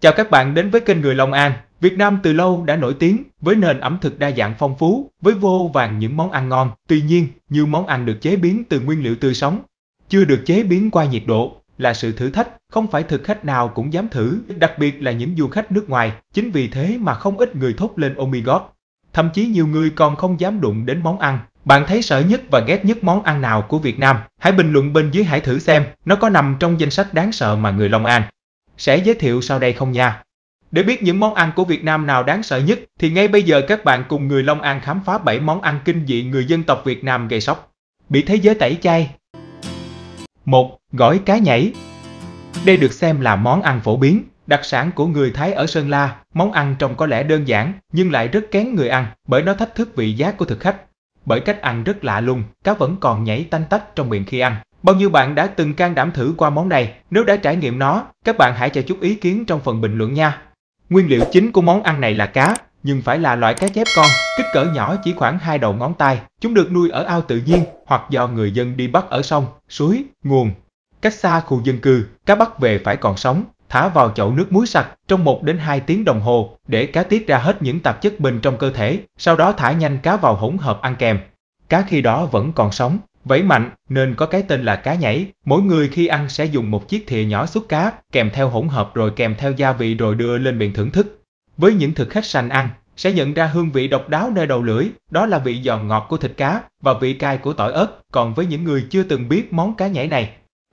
Chào các bạn đến với kênh Người Long An. Việt Nam từ lâu đã nổi tiếng với nền ẩm thực đa dạng phong phú, với vô vàn những món ăn ngon. Tuy nhiên, nhiều món ăn được chế biến từ nguyên liệu tươi sống, chưa được chế biến qua nhiệt độ, là sự thử thách, không phải thực khách nào cũng dám thử, đặc biệt là những du khách nước ngoài. Chính vì thế mà không ít người thốt lên "Oh my God". Thậm chí nhiều người còn không dám đụng đến món ăn. Bạn thấy sợ nhất và ghét nhất món ăn nào của Việt Nam? Hãy bình luận bên dưới, hãy thử xem nó có nằm trong danh sách đáng sợ mà Người Long An sẽ giới thiệu sau đây không nha. Để biết những món ăn của Việt Nam nào đáng sợ nhất thì ngay bây giờ các bạn cùng Người Long An khám phá 7 món ăn kinh dị người dân tộc Việt Nam gây sốc, bị thế giới tẩy chay. 1. Gỏi cá nhảy. Đây được xem là món ăn phổ biến, đặc sản của người Thái ở Sơn La. Món ăn trông có lẽ đơn giản nhưng lại rất kén người ăn bởi nó thách thức vị giác của thực khách. Bởi cách ăn rất lạ lùng, cá vẫn còn nhảy tanh tách trong miệng khi ăn. Bao nhiêu bạn đã từng can đảm thử qua món này? Nếu đã trải nghiệm nó, các bạn hãy cho chút ý kiến trong phần bình luận nha. Nguyên liệu chính của món ăn này là cá, nhưng phải là loại cá chép con, kích cỡ nhỏ chỉ khoảng 2 đầu ngón tay. Chúng được nuôi ở ao tự nhiên hoặc do người dân đi bắt ở sông, suối, nguồn. Cách xa khu dân cư, cá bắt về phải còn sống, thả vào chậu nước muối sạch trong 1 đến 2 tiếng đồng hồ để cá tiết ra hết những tạp chất bên trong cơ thể, sau đó thả nhanh cá vào hỗn hợp ăn kèm. Cá khi đó vẫn còn sống, vẫy mạnh nên có cái tên là cá nhảy. Mỗi người khi ăn sẽ dùng một chiếc thìa nhỏ xúc cá, kèm theo hỗn hợp rồi kèm theo gia vị rồi đưa lên miệng thưởng thức. Với những thực khách sành ăn, sẽ nhận ra hương vị độc đáo nơi đầu lưỡi, đó là vị giòn ngọt của thịt cá và vị cay của tỏi ớt. Còn với những người chưa từng biết món cá nhảy này,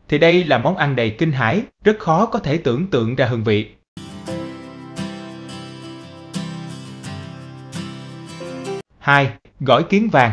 thì đây là món ăn đầy kinh hãi, rất khó có thể tưởng tượng ra hương vị. 2. Gỏi kiến vàng.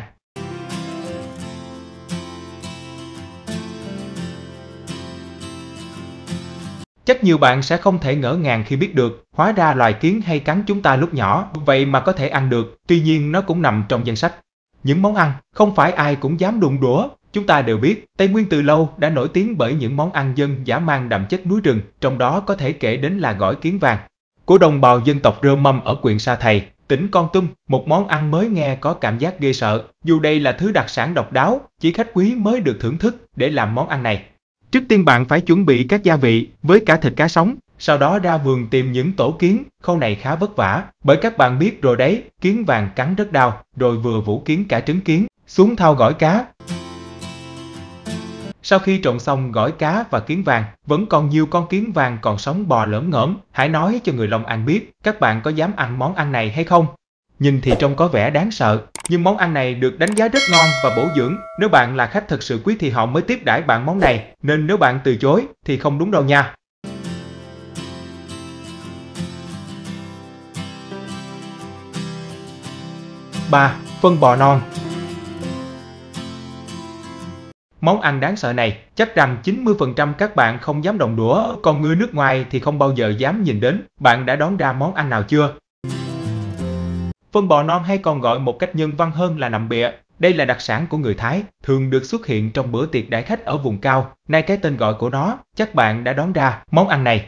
Chắc nhiều bạn sẽ không thể ngỡ ngàng khi biết được, hóa ra loài kiến hay cắn chúng ta lúc nhỏ, vậy mà có thể ăn được. Tuy nhiên nó cũng nằm trong danh sách những món ăn không phải ai cũng dám đụng đũa. Chúng ta đều biết, Tây Nguyên từ lâu đã nổi tiếng bởi những món ăn dân dã mang đậm chất núi rừng, trong đó có thể kể đến là gỏi kiến vàng của đồng bào dân tộc Rơ Măm ở huyện Sa Thầy, tỉnh Kon Tum. Một món ăn mới nghe có cảm giác ghê sợ, dù đây là thứ đặc sản độc đáo, chỉ khách quý mới được thưởng thức. Để làm món ăn này, trước tiên bạn phải chuẩn bị các gia vị với cả thịt cá sống, sau đó ra vườn tìm những tổ kiến. Khâu này khá vất vả, bởi các bạn biết rồi đấy, kiến vàng cắn rất đau, rồi vừa vũ kiến cả trứng kiến xuống thau gỏi cá. Sau khi trộn xong gỏi cá và kiến vàng, vẫn còn nhiều con kiến vàng còn sống bò lởm ngởm. Hãy nói cho Người Long An biết, các bạn có dám ăn món ăn này hay không? Nhìn thì trông có vẻ đáng sợ, nhưng món ăn này được đánh giá rất ngon và bổ dưỡng. Nếu bạn là khách thật sự quý thì họ mới tiếp đãi bạn món này, nên nếu bạn từ chối thì không đúng đâu nha. 3. Phân bò non. Món ăn đáng sợ này, chắc rằng 90% các bạn không dám động đũa, còn người nước ngoài thì không bao giờ dám nhìn đến. Bạn đã đoán ra món ăn nào chưa? Phân bò non hay còn gọi một cách nhân văn hơn là nằm bịa. Đây là đặc sản của người Thái, thường được xuất hiện trong bữa tiệc đãi khách ở vùng cao. Nay cái tên gọi của nó, chắc bạn đã đoán ra món ăn này.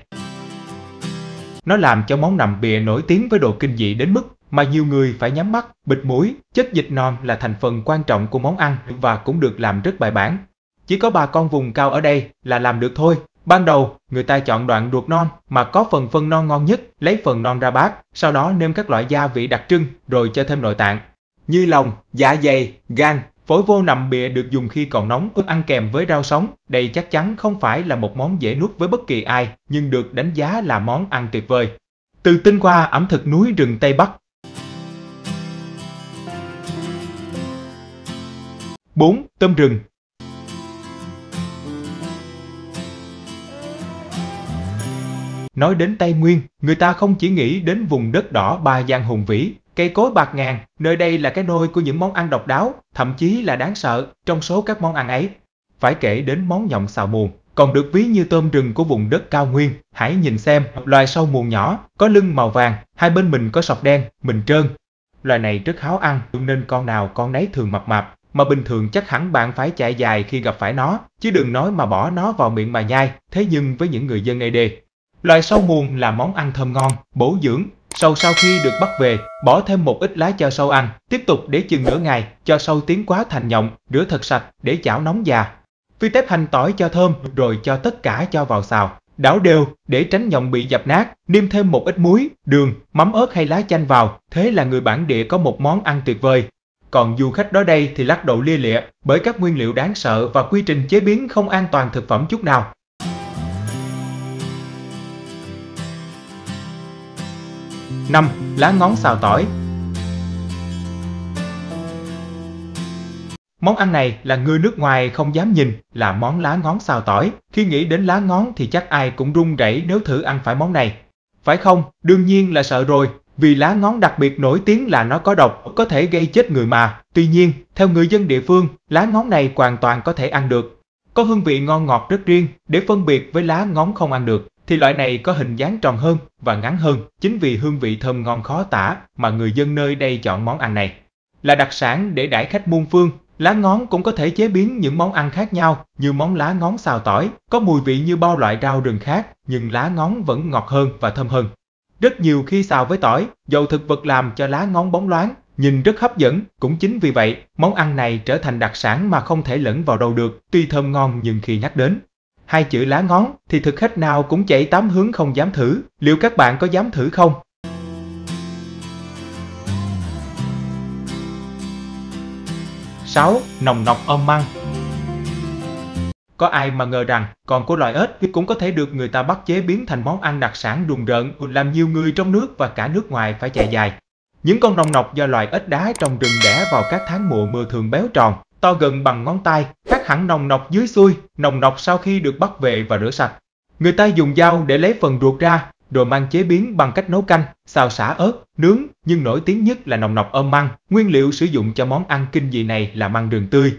Nó làm cho món nằm bịa nổi tiếng với độ kinh dị đến mức mà nhiều người phải nhắm mắt, bịt mũi. Chất dịch non là thành phần quan trọng của món ăn và cũng được làm rất bài bản. Chỉ có bà con vùng cao ở đây là làm được thôi. Ban đầu, người ta chọn đoạn ruột non mà có phần phân non ngon nhất, lấy phần non ra bát, sau đó nêm các loại gia vị đặc trưng, rồi cho thêm nội tạng như lòng, dạ dày, gan, phổi vô. Nằm bịa được dùng khi còn nóng, ăn kèm với rau sống. Đây chắc chắn không phải là một món dễ nuốt với bất kỳ ai, nhưng được đánh giá là món ăn tuyệt vời từ tinh hoa ẩm thực núi rừng Tây Bắc. 4. Tôm rừng. Nói đến Tây Nguyên, người ta không chỉ nghĩ đến vùng đất đỏ Ba Giang hùng vĩ, cây cối bạt ngàn. Nơi đây là cái nôi của những món ăn độc đáo, thậm chí là đáng sợ. Trong số các món ăn ấy, phải kể đến món nhộng xào muồng, còn được ví như tôm rừng của vùng đất cao nguyên. Hãy nhìn xem, loài sâu muồng nhỏ, có lưng màu vàng, hai bên mình có sọc đen, mình trơn. Loài này rất háo ăn, nên con nào con nấy thường mập mạp, mà bình thường chắc hẳn bạn phải chạy dài khi gặp phải nó, chứ đừng nói mà bỏ nó vào miệng mà nhai. Thế nhưng với những người dân ED, loài sâu muồng là món ăn thơm ngon, bổ dưỡng. Sâu sau khi được bắt về, bỏ thêm một ít lá cho sâu ăn, tiếp tục để chừng nửa ngày, cho sâu tiến hóa thành nhộng, rửa thật sạch để chảo nóng già. Phi tép hành tỏi cho thơm, rồi cho tất cả cho vào xào. đảo đều để tránh nhộng bị dập nát, nêm thêm một ít muối, đường, mắm ớt hay lá chanh vào, thế là người bản địa có một món ăn tuyệt vời. Còn du khách đó đây thì lắc đầu lia lịa bởi các nguyên liệu đáng sợ và quy trình chế biến không an toàn thực phẩm chút nào. 5. Lá ngón xào tỏi. Món ăn này là người nước ngoài không dám nhìn, là món lá ngón xào tỏi. Khi nghĩ đến lá ngón thì chắc ai cũng run rẩy nếu thử ăn phải món này. Phải không? Đương nhiên là sợ rồi, vì lá ngón đặc biệt nổi tiếng là nó có độc, có thể gây chết người mà. Tuy nhiên, theo người dân địa phương, lá ngón này hoàn toàn có thể ăn được. Có hương vị ngon ngọt rất riêng, để phân biệt với lá ngón không ăn được, thì loại này có hình dáng tròn hơn và ngắn hơn. Chính vì hương vị thơm ngon khó tả mà người dân nơi đây chọn món ăn này. Là đặc sản để đãi khách muôn phương. Lá ngón cũng có thể chế biến những món ăn khác nhau, như món lá ngón xào tỏi, có mùi vị như bao loại rau rừng khác, nhưng lá ngón vẫn ngọt hơn và thơm hơn. Rất nhiều khi xào với tỏi, dầu thực vật làm cho lá ngón bóng loáng, nhìn rất hấp dẫn. Cũng chính vì vậy, món ăn này trở thành đặc sản mà không thể lẫn vào đâu được, tuy thơm ngon nhưng khi nhắc đến hai chữ lá ngón thì thực khách nào cũng chạy tám hướng không dám thử. Liệu các bạn có dám thử không? 6. Nòng nọc ôm măng. Có ai mà ngờ rằng còn của loài ếch cũng có thể được người ta bắt chế biến thành món ăn đặc sản rùng rợn, làm nhiều người trong nước và cả nước ngoài phải chạy dài. Những con nòng nọc do loài ếch đá trong rừng đẻ vào các tháng mùa mưa thường béo tròn, to gần bằng ngón tay, khác hẳn nòng nọc dưới xuôi. Nòng nọc sau khi được bắt về và rửa sạch, người ta dùng dao để lấy phần ruột ra, rồi mang chế biến bằng cách nấu canh, xào sả ớt, nướng. Nhưng nổi tiếng nhất là nòng nọc ôm măng. Nguyên liệu sử dụng cho món ăn kinh dị này là măng rừng tươi.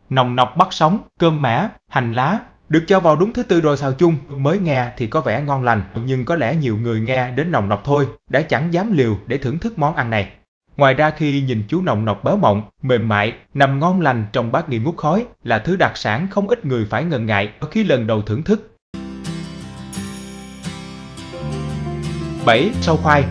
Nòng nọc bắt sống, cơm mã, hành lá, được cho vào đúng thứ tự rồi xào chung. Mới nghe thì có vẻ ngon lành, nhưng có lẽ nhiều người nghe đến nòng nọc thôi đã chẳng dám liều để thưởng thức món ăn này. Ngoài ra khi nhìn chú nòng nọc béo mọng, mềm mại, nằm ngon lành trong bát nghi ngút khói là thứ đặc sản không ít người phải ngần ngại khi lần đầu thưởng thức. 7. Sâu khoai.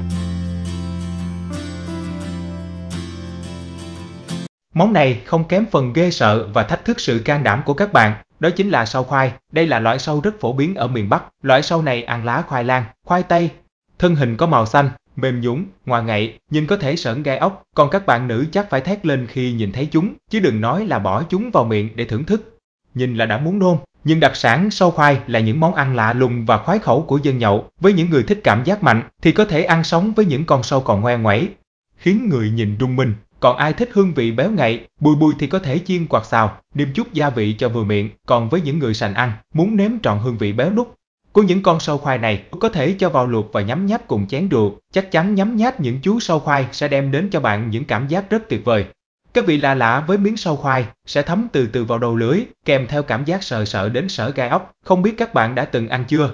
Món này không kém phần ghê sợ và thách thức sự can đảm của các bạn, đó chính là sâu khoai. Đây là loại sâu rất phổ biến ở miền Bắc. Loại sâu này ăn lá khoai lang, khoai tây. Thân hình có màu xanh, mềm nhũn, ngoạ ngậy, nhìn có thể sởn gai ốc. Còn các bạn nữ chắc phải thét lên khi nhìn thấy chúng, chứ đừng nói là bỏ chúng vào miệng để thưởng thức. Nhìn là đã muốn nôn. Nhưng đặc sản sâu khoai là những món ăn lạ lùng và khoái khẩu của dân nhậu. Với những người thích cảm giác mạnh thì có thể ăn sống với những con sâu còn ngoe ngoẩy, khiến người nhìn rung mình. Còn ai thích hương vị béo ngậy, bùi bùi thì có thể chiên hoặc xào, nêm chút gia vị cho vừa miệng. Còn với những người sành ăn, muốn nếm trọn hương vị béo núc của những con sâu khoai này, có thể cho vào luộc và nhấm nháp cùng chén rượu. Chắc chắn nhấm nháp những chú sâu khoai sẽ đem đến cho bạn những cảm giác rất tuyệt vời. Cái vị lạ lạ với miếng sâu khoai sẽ thấm từ từ vào đầu lưỡi, kèm theo cảm giác sợ sợ đến sởn gai ốc. Không biết các bạn đã từng ăn chưa?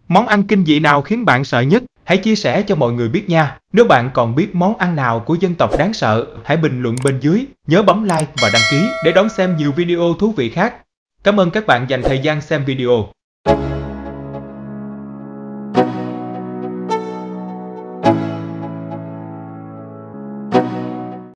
Món ăn kinh dị nào khiến bạn sợ nhất? Hãy chia sẻ cho mọi người biết nha. Nếu bạn còn biết món ăn nào của dân tộc đáng sợ, hãy bình luận bên dưới. Nhớ bấm like và đăng ký để đón xem nhiều video thú vị khác. Cảm ơn các bạn dành thời gian xem video.